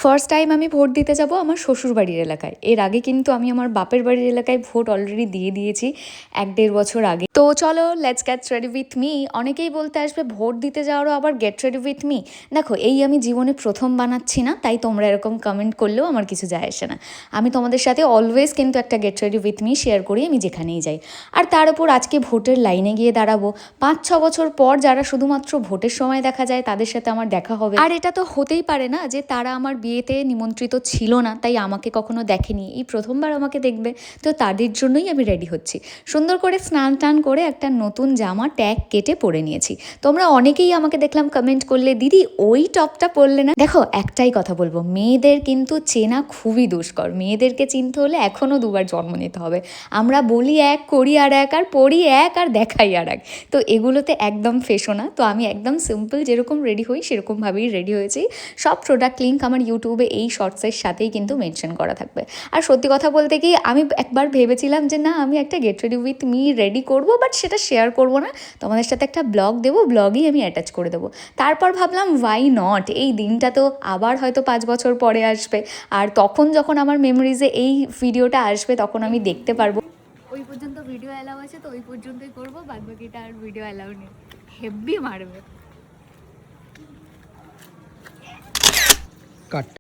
First time আমি vote দিতে যাব আমার শ্বশুরবাড়ির এলাকায়। এর আগে কিন্তু আমি আমার বাপের বাড়ির এলাকায় ভোট অলরেডি দিয়ে দিয়েছি 1-1.5 বছর আগে। তো চলো let's get ready with me. অনেকেই বলতে আসবে ভোট দিতে যাওয়ারও আবার গেট রেডি উইথ মি। দেখো, এই আমি জীবনে প্রথম বানাচ্ছি না, তাই তোমরা এরকম কমেন্ট করলেও আমার কিছু যায় আসে না। আমি তোমাদের সাথে অলওয়েজ কিন্তু একটা get ready with me share করি আমি যেখানেই যাই। আর তার উপর আজকে ভোটের লাইনে গিয়ে দাঁড়াবো। 5-6 বছর পর যারা শুধুমাত্র ভোটের সময় দেখা যায় তাদের সাথে আমার দেখা হবে। আর এটা তো হতেই পারে না যে তারা আমার বিয়েতে নিমন্ত্রিত ছিল না, তাই আমাকে কখনো দেখেনি, এই প্রথমবার আমাকে দেখবে। তো তাদের জন্যই আমি রেডি হচ্ছি। সুন্দর করে স্নান টান করে একটা নতুন জামা ট্যাগ কেটে পরে নিয়েছি। তোমরা অনেকেই আমাকে দেখলাম কমেন্ট করলে, দিদি ওই টপটা পরলে না। দেখো, একটাই কথা বলবো, মেয়েদের কিন্তু চেনা খুবই দুষ্কর। মেয়েদেরকে চিনতে হলে এখনও 2বার জন্ম নিতে হবে। আমরা বলি এক, করি আর এক, আর পড়ি এক, আর দেখাই আর এক। তো এগুলোতে একদম ফেসো না। তো আমি একদম সিম্পল যেরকম রেডি হই সেরকমভাবেই রেডি হয়েছি। সব প্রোডাক্ট লিঙ্ক আমার ইউটিউবে এই শর্টসের সাথেই কিন্তু মেনশন করা থাকবে। আর সত্যি কথা বলতে কি, আমি একবার ভেবেছিলাম যে না, আমি একটা get ready with me ready করব, বাট সেটা শেয়ার করব না, তোমাদের সাথে একটা ব্লগ দেবো, ব্লগেই আমি অ্যাটাচ করে দেবো। তারপর ভাবলাম ওয়াই নট, এই দিনটা তো আবার হয়তো 5 বছর পরে আসবে, আর তখন যখন আমার মেমোরিজে এই ভিডিওটা আসবে তখন আমি দেখতে পারবো। ওই পর্যন্ত ভিডিও অ্যালাউ আছে, তো ওই পর্যন্তই করবো, বাদ বাকিটা আর ভিডিও অ্যালাউ নেই। হেব্বি মারবে। কাট।